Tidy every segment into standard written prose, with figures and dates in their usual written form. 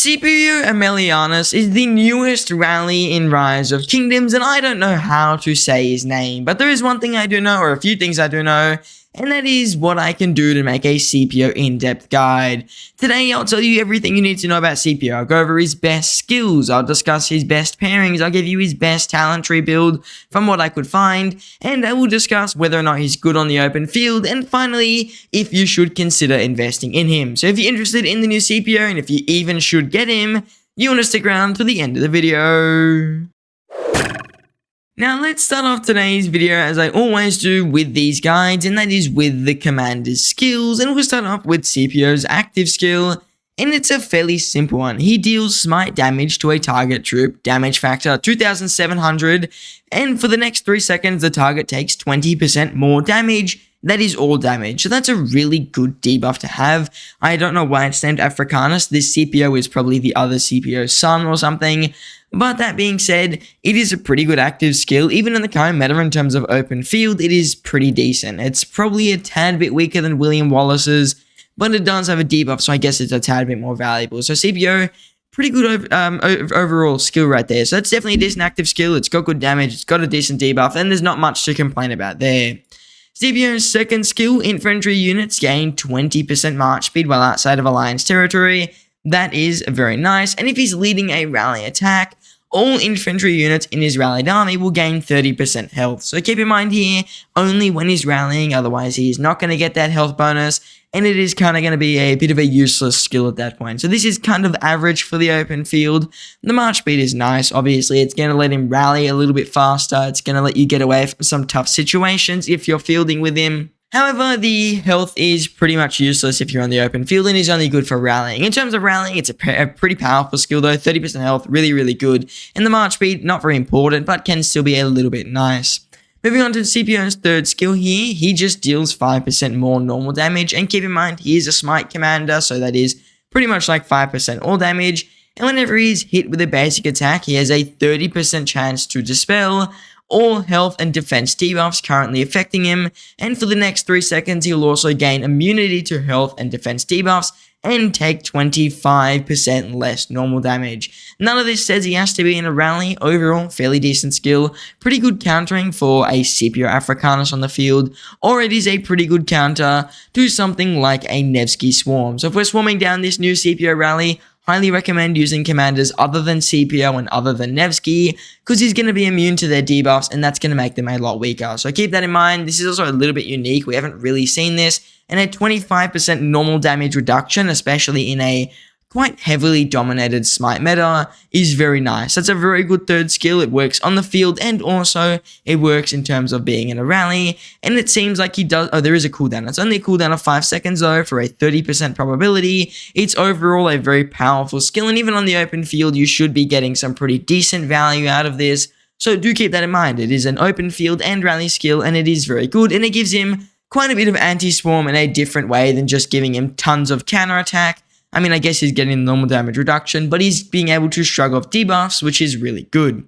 Scipio Aemilianus is the newest rally in Rise of Kingdoms, and I don't know how to say his name, but there is one thing I do know, or a few things I do know, and that is what I can do to make a Scipio in-depth guide. Today, I'll tell you everything you need to know about Scipio. I'll go over his best skills, I'll discuss his best pairings, I'll give you his best talent tree build from what I could find, and I will discuss whether or not he's good on the open field, and finally, if you should consider investing in him. So if you're interested in the new Scipio, and if you even should get him, you want to stick around to the end of the video. Now let's start off today's video as I always do with these guides, and that is with the commander's skills, and we'll start off with Scipio's active skill, and it's a fairly simple one. He deals smite damage to a target troop, damage factor 2700, and for the next 3 seconds the target takes 20% more damage. That is all damage, so that's a really good debuff to have. I don't know why it's named Africanus. This Scipio is probably the other Scipio's son or something. But that being said, it is a pretty good active skill. Even in the current meta in terms of open field, it is pretty decent. It's probably a tad bit weaker than William Wallace's, but it does have a debuff, so I guess it's a tad bit more valuable. So Scipio, pretty good overall skill right there. So that's definitely a decent active skill. It's got good damage, it's got a decent debuff, and there's not much to complain about there. Scipio's second skill, infantry units gain 20% march speed while outside of Alliance territory. That is very nice, and if he's leading a rally attack, all infantry units in his rallied army will gain 30% health. So keep in mind here, only when he's rallying, otherwise he's not going to get that health bonus, and it is kind of going to be a bit of a useless skill at that point. So this is kind of average for the open field. The march speed is nice, obviously. It's going to let him rally a little bit faster. It's going to let you get away from some tough situations if you're fielding with him. However, the health is pretty much useless if you're on the open field and is only good for rallying. In terms of rallying, it's a pretty powerful skill though, 30% health, really, really good. And the march speed, not very important, but can still be a little bit nice. Moving on to Scipio's third skill here, he just deals 5% more normal damage, and keep in mind, he is a smite commander, so that is pretty much like 5% all damage, and whenever he's hit with a basic attack, he has a 30% chance to dispel all health and defense debuffs currently affecting him, and for the next 3 seconds he'll also gain immunity to health and defense debuffs and take 25% less normal damage. None of this says he has to be in a rally. Overall, fairly decent skill, pretty good countering for a Scipio Africanus on the field, or it is a pretty good counter to something like a Nevsky Swarm. So if we're swarming down this new Scipio rally, highly recommend using commanders other than Scipio and other than Nevsky, because he's going to be immune to their debuffs, and that's going to make them a lot weaker. So keep that in mind. This is also a little bit unique. We haven't really seen this, and a 25% normal damage reduction, especially in a quite heavily dominated smite meta, is very nice. That's a very good third skill. It works on the field, and also it works in terms of being in a rally, and it seems like he does. Oh, there is a cooldown. It's only a cooldown of 5 seconds though for a 30% probability. It's overall a very powerful skill, and even on the open field you should be getting some pretty decent value out of this, so do keep that in mind. It is an open field and rally skill, and it is very good, and it gives him quite a bit of anti-swarm in a different way than just giving him tons of counterattack. I mean, I guess he's getting normal damage reduction, but he's being able to shrug off debuffs, which is really good.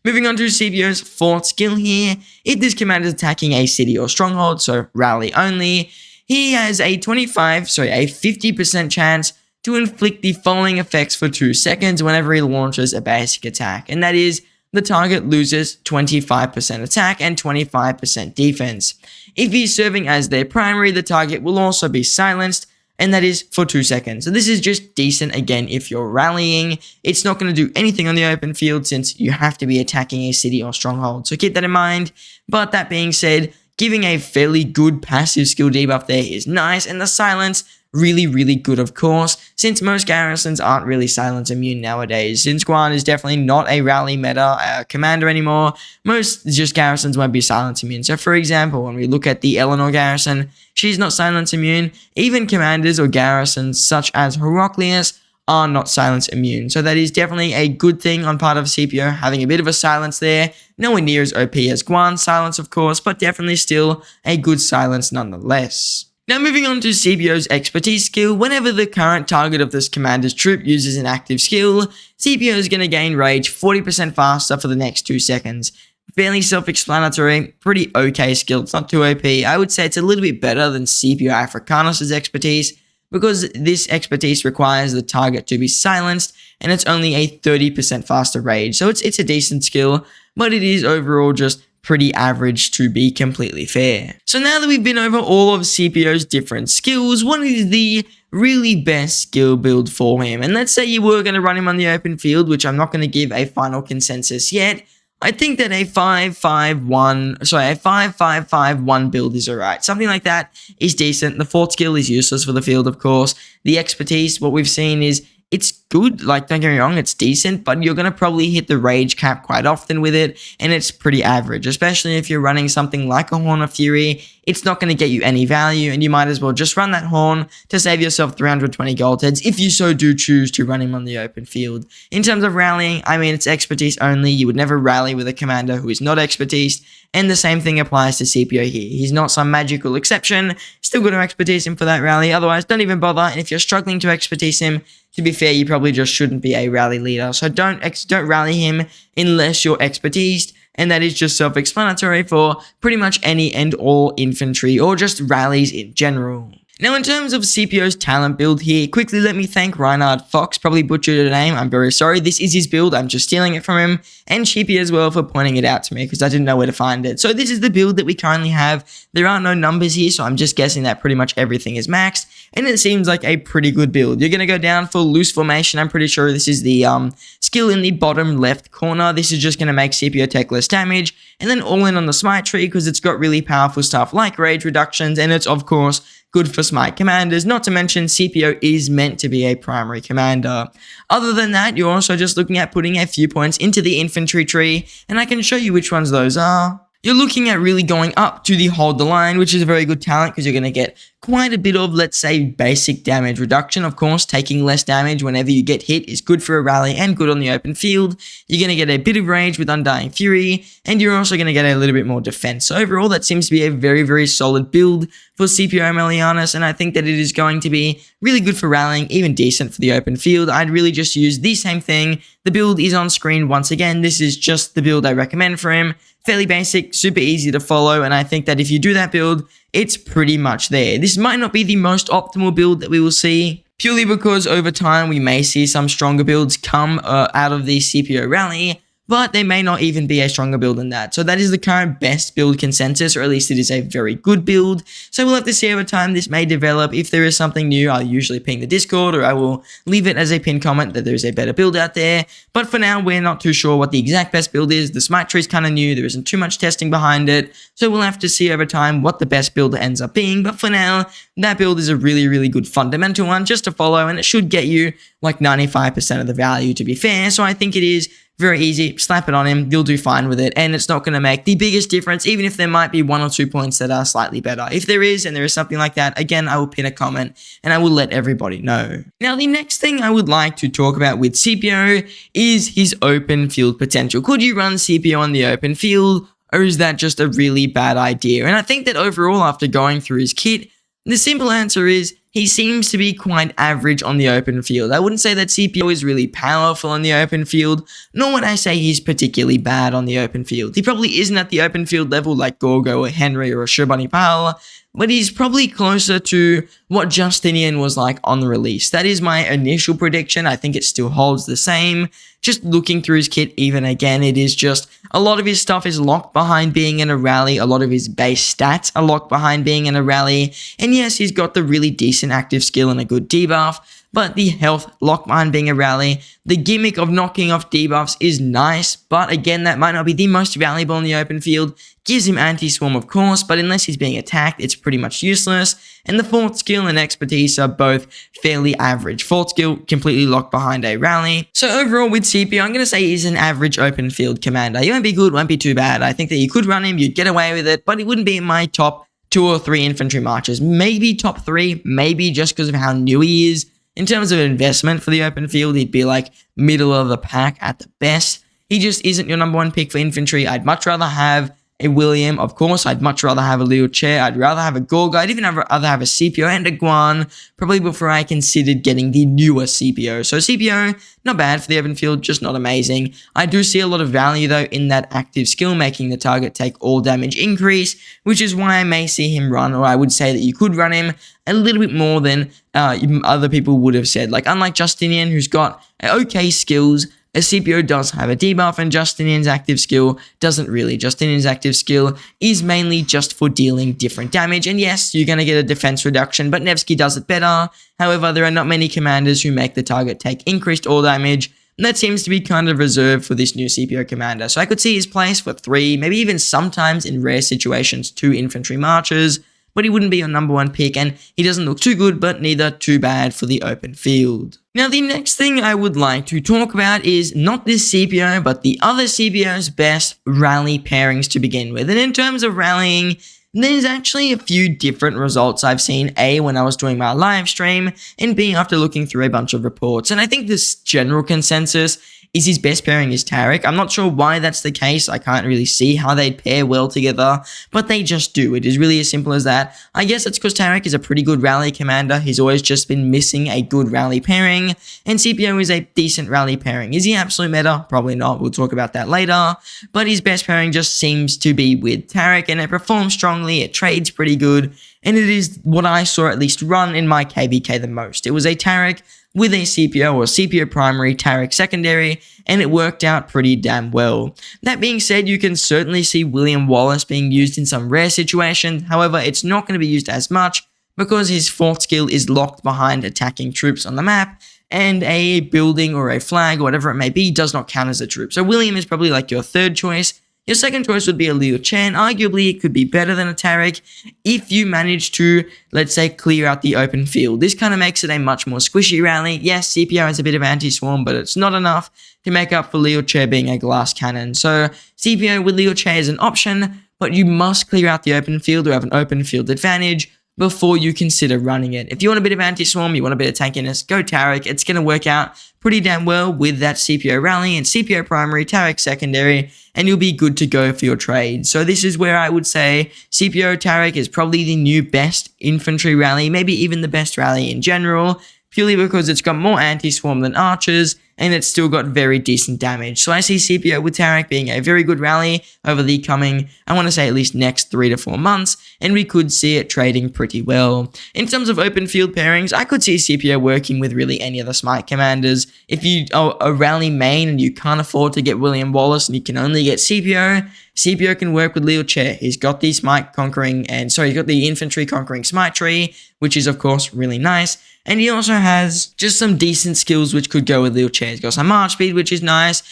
Moving on to Scipio's fourth skill here, if this commander is attacking a city or stronghold, so rally only, he has a 50% chance to inflict the following effects for 2 seconds whenever he launches a basic attack, and that is, the target loses 25% attack and 25% defense. If he's serving as their primary, the target will also be silenced, and that is for 2 seconds. So this is just decent again if you're rallying. It's not going to do anything on the open field since you have to be attacking a city or stronghold. So keep that in mind. But that being said, giving a fairly good passive skill debuff there is nice, and the silence, really, really good of course, since most garrisons aren't really silence immune nowadays. Since Guan is definitely not a rally meta commander anymore, most just garrisons won't be silence immune. So for example, when we look at the Eleanor garrison, she's not silence immune. Even commanders or garrisons such as Heraclius are not silence immune. So that is definitely a good thing on part of Scipio, having a bit of a silence there. Nowhere near as OP as Guan's silence of course, but definitely still a good silence nonetheless. Now moving on to Scipio's expertise skill, whenever the current target of this commander's troop uses an active skill, Scipio is going to gain rage 40% faster for the next 2 seconds. Fairly self-explanatory, pretty okay skill, it's not too OP. I would say it's a little bit better than Scipio Africanus' expertise, because this expertise requires the target to be silenced, and it's only a 30% faster rage. So it's a decent skill, but it is overall just pretty average to be completely fair. So now that we've been over all of Scipio's different skills, what is the really best skill build for him? And let's say you were going to run him on the open field, which I'm not going to give a final consensus yet. I think that a 5-5-5-1 build is alright. Something like that is decent. The fourth skill is useless for the field, of course. The expertise, what we've seen is it's good, like, don't get me wrong, it's decent, but you're going to probably hit the rage cap quite often with it, and it's pretty average, especially if you're running something like a Horn of Fury. It's not going to get you any value, and you might as well just run that Horn to save yourself 320 gold heads if you so do choose to run him on the open field. In terms of rallying, I mean, it's expertise only. You would never rally with a commander who is not expertise, and the same thing applies to Scipio here. He's not some magical exception. Still going to expertise him for that rally, otherwise don't even bother, and if you're struggling to expertise him, to be fair, you probably just shouldn't be a rally leader. So don't rally him unless you're expertised, and that is just self-explanatory for pretty much any and all infantry or just rallies in general. Now, in terms of Scipio's talent build here, quickly let me thank Reinhard Fox, probably butchered the name, I'm very sorry, this is his build, I'm just stealing it from him, and Scipio as well for pointing it out to me, because I didn't know where to find it. So this is the build that we currently have. There are no numbers here, so I'm just guessing that pretty much everything is maxed, and it seems like a pretty good build. You're going to go down for loose formation. I'm pretty sure this is the skill in the bottom left corner. This is just going to make Scipio take less damage, and then all in on the smite tree, because it's got really powerful stuff like rage reductions, and it's, of course, good for smite commanders, not to mention Scipio is meant to be a primary commander. Other than that, you're also just looking at putting a few points into the infantry tree, and I can show you which ones those are. You're looking at really going up to the hold the line, which is a very good talent because you're going to get quite a bit of, let's say, basic damage reduction. Of course, taking less damage whenever you get hit is good for a rally and good on the open field. You're going to get a bit of rage with Undying Fury, and you're also going to get a little bit more defense. So overall, that seems to be a very, very solid build for Scipio Aemilianus, and I think that it is going to be really good for rallying, even decent for the open field. I'd really just use the same thing. The build is on screen once again. This is just the build I recommend for him. Fairly basic, super easy to follow, and I think that if you do that build, it's pretty much there. This might not be the most optimal build that we will see, purely because over time we may see some stronger builds come out of the Scipio rally, but they may not even be a stronger build than that. So that is the current best build consensus, or at least it is a very good build. So we'll have to see over time. This may develop. If there is something new, I'll usually ping the Discord, or I will leave it as a pinned comment that there's a better build out there. But for now, we're not too sure what the exact best build is. The smite tree is kind of new. There isn't too much testing behind it. So we'll have to see over time what the best build ends up being. But for now, that build is a really, really good fundamental one just to follow, and it should get you like 95% of the value, to be fair. So I think it is very easy. Slap it on him, you'll do fine with it, and it's not going to make the biggest difference, even if there might be 1 or 2 points that are slightly better. If there is, and there is something like that, again, I will pin a comment, and I will let everybody know. Now, the next thing I would like to talk about with Scipio is his open field potential. Could you run Scipio on the open field, or is that just a really bad idea? And I think that overall, after going through his kit, the simple answer is he seems to be quite average on the open field. I wouldn't say that Scipio is really powerful on the open field, nor would I say he's particularly bad on the open field. He probably isn't at the open field level like Gorgo or Henry or Shubani Pal, but he's probably closer to what Justinian was like on the release. That is my initial prediction. I think it still holds the same. Just looking through his kit even again, it is just a lot of his stuff is locked behind being in a rally. A lot of his base stats are locked behind being in a rally. And yes, he's got the really decent active skill and a good debuff, but the health locked behind being a rally. The gimmick of knocking off debuffs is nice, but again, that might not be the most valuable in the open field. Gives him anti-swarm, of course, but unless he's being attacked, it's pretty much useless. And the fourth skill and expertise are both fairly average. Fourth skill completely locked behind a rally. So overall with Scipio, I'm going to say he's an average open field commander. He won't be good, won't be too bad. I think that you could run him, you'd get away with it, but it wouldn't be in my top 2 or 3 infantry marches. Maybe top 3, maybe just because of how new he is. In terms of investment for the open field, he'd be like middle of the pack at the best. He just isn't your number 1 pick for infantry. I'd much rather have a William, of course. I'd much rather have a Leo Chair. I'd rather have a Gorga. I'd even rather have a Scipio and a Guan, probably before I considered getting the newer Scipio. So Scipio, not bad for the open field, just not amazing. I do see a lot of value, though, in that active skill, making the target take all damage increase, which is why I may see him run, or I would say that you could run him a little bit more than other people would have said. Like, unlike Justinian, who's got okay skills, a Scipio does have a debuff, and Justinian's active skill doesn't really. Justinian's active skill is mainly just for dealing different damage, and yes, you're going to get a defense reduction, but Nevsky does it better. However, there are not many commanders who make the target take increased all damage, and that seems to be kind of reserved for this new Scipio commander. So I could see his place for 3, maybe even sometimes in rare situations 2 infantry marches, but he wouldn't be your number 1 pick, and he doesn't look too good, but neither too bad for the open field. Now, the next thing I would like to talk about is not this Scipio, but the other Scipio's best rally pairings to begin with. And in terms of rallying, there's actually a few different results I've seen, A, when I was doing my live stream, and B, after looking through a bunch of reports. And I think this general consensus is his best pairing is Tariq. I'm not sure why that's the case. I can't really see how they'd pair well together, but they just do. It is really as simple as that. I guess it's because Tariq is a pretty good rally commander. He's always just been missing a good rally pairing, and Scipio is a decent rally pairing. Is he absolute meta? Probably not. We'll talk about that later. But his best pairing just seems to be with Tariq, and it performs strongly. It trades pretty good, and it is what I saw at least run in my KVK the most. It was a Tariq with a Scipio or Scipio primary, Tariq secondary, and it worked out pretty damn well. That being said, you can certainly see William Wallace being used in some rare situations. However, it's not going to be used as much because his 4th skill is locked behind attacking troops on the map, and a building or a flag or whatever it may be does not count as a troop. So William is probably like your 3rd choice. Your second choice would be a Liu Chen. Arguably, it could be better than a Tariq if you manage to, let's say, clear out the open field. This kind of makes it a much more squishy rally. Yes, Scipio has a bit of anti-swarm, but it's not enough to make up for Liu Chen being a glass cannon. So Scipio with Liu Chen is an option, but you must clear out the open field or have an open field advantage before you consider running it. If you want a bit of anti-swarm, you want a bit of tankiness, go Tariq. It's going to work out pretty damn well with that Scipio rally and Scipio primary, Tariq secondary, and you'll be good to go for your trade. So this is where I would say Scipio Tariq is probably the new best infantry rally, maybe even the best rally in general, purely because it's got more anti-swarm than archers, and it's still got very decent damage. So I see Scipio with Tariq being a very good rally over the coming, I want to say at least next 3 to 4 months, and we could see it trading pretty well. In terms of open field pairings, I could see Scipio working with really any of the Smite commanders. If you are a rally main and you can't afford to get William Wallace and you can only get Scipio, Scipio can work with Liu Chen. He's got the Smite conquering, he's got the infantry conquering Smite tree, which is of course really nice. And he also has just some decent skills which could go with Liu Chen. He's got some march speed, which is nice.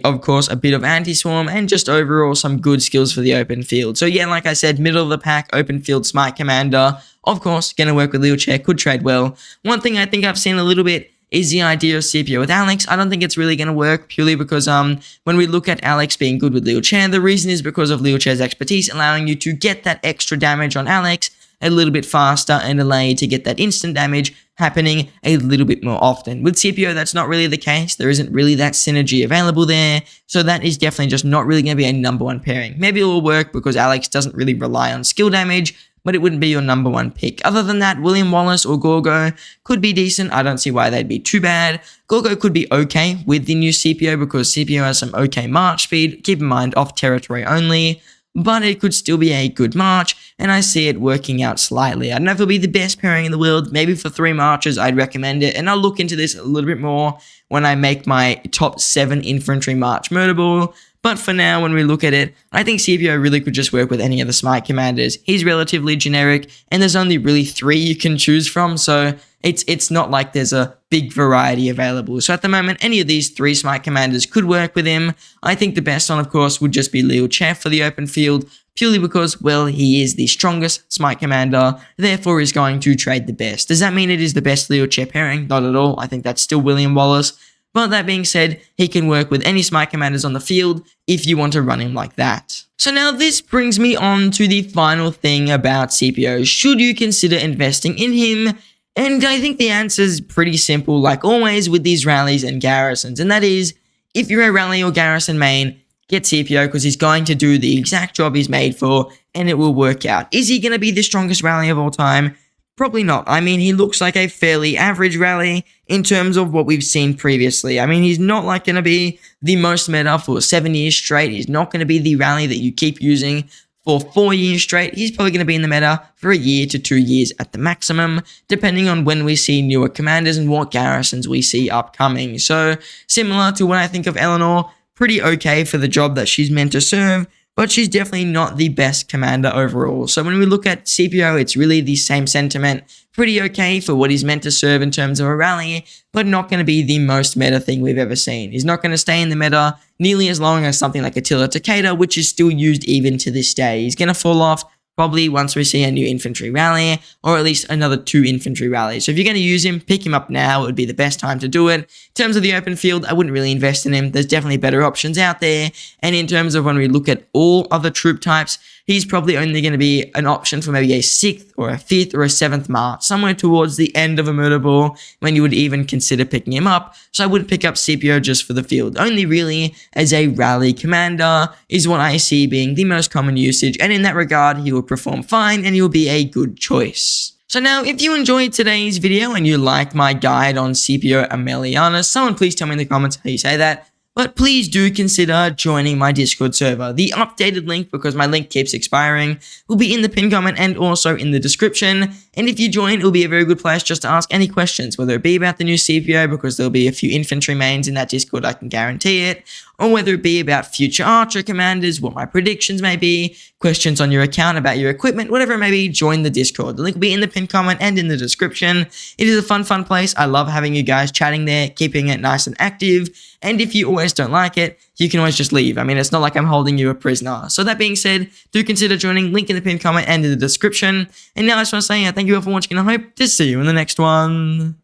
Of course, a bit of anti-swarm, and just overall some good skills for the open field. So yeah, like I said, middle of the pack, open field Smite commander. Of course, going to work with Liu Chen, could trade well. One thing I think I've seen a little bit is the idea of Scipio with Alex. I don't think it's really going to work, purely because when we look at Alex being good with Liu Chen, the reason is because of Liu Chen's expertise, allowing you to get that extra damage on Alex a little bit faster and allow you to get that instant damage happening a little bit more often. With Scipio, that's not really the case. There isn't really that synergy available there, so that is definitely just not really going to be a number 1 pairing. Maybe it will work because Alex doesn't really rely on skill damage, but it wouldn't be your number 1 pick. Other than that, William Wallace or Gorgo could be decent. I don't see why they'd be too bad. Gorgo could be okay with the new Scipio because Scipio has some okay march speed. Keep in mind, off territory only, but it could still be a good march, and I see it working out slightly. I don't know if it'll be the best pairing in the world. Maybe for 3 marches, I'd recommend it, and I'll look into this a little bit more when I make my top 7 infantry march murderable. But for now, when we look at it, I think Scipio really could just work with any of the Smite commanders. He's relatively generic, and there's only really 3 you can choose from, so it's not like there's a big variety available. So at the moment, any of these 3 Smite commanders could work with him. I think the best one, of course, would just be Liu Chen for the open field, purely because, well, he is the strongest Smite commander, therefore is going to trade the best. Does that mean it is the best Liu Chen pairing? Not at all. I think that's still William Wallace. But that being said, he can work with any Smite commanders on the field if you want to run him like that. So now this brings me on to the final thing about Scipio. Should you consider investing in him? And I think the answer is pretty simple, like always with these rallies and garrisons. And that is, if you're a rally or garrison main, get Scipio because he's going to do the exact job he's made for and it will work out. Is he going to be the strongest rally of all time? Probably not. I mean, he looks like a fairly average rally in terms of what we've seen previously. I mean, he's not like going to be the most meta for 7 years straight. He's not going to be the rally that you keep using for 4 years straight, he's probably going to be in the meta for a year to 2 years at the maximum, depending on when we see newer commanders and what garrisons we see upcoming. So similar to when I think of Eleanor, pretty okay for the job that she's meant to serve, but she's definitely not the best commander overall. So when we look at Scipio, it's really the same sentiment. Pretty okay for what he's meant to serve in terms of a rally, but not going to be the most meta thing we've ever seen. He's not going to stay in the meta nearly as long as something like Attila Takeda, which is still used even to this day. He's going to fall off probably once we see a new infantry rally, or at least another 2 infantry rallies. So if you're going to use him, pick him up now. It would be the best time to do it. In terms of the open field, I wouldn't really invest in him. There's definitely better options out there. And in terms of when we look at all other troop types, he's probably only going to be an option for maybe a 6th or a 5th or a 7th march, somewhere towards the end of a murder ball when you would even consider picking him up. So I wouldn't pick up Scipio just for the field. Only really as a rally commander is what I see being the most common usage. And in that regard, he will perform fine and he will be a good choice. So now, if you enjoyed today's video and you liked my guide on Scipio Aemilianus, someone please tell me in the comments how you say that. But please do consider joining my Discord server. The updated link, because my link keeps expiring, will be in the pinned comment and also in the description. And if you join, it will be a very good place just to ask any questions, whether it be about the new Scipio, because there'll be a few infantry mains in that Discord, I can guarantee it, or whether it be about future archer commanders, what my predictions may be, questions on your account about your equipment, whatever it may be, join the Discord. The link will be in the pinned comment and in the description. It is a fun place. I love having you guys chatting there, keeping it nice and active. And if you always don't like it, you can always just leave. I mean, it's not like I'm holding you a prisoner. So that being said, do consider joining. Link in the pinned comment and in the description. And now I just want to say thank you all for watching, and I hope to see you in the next one.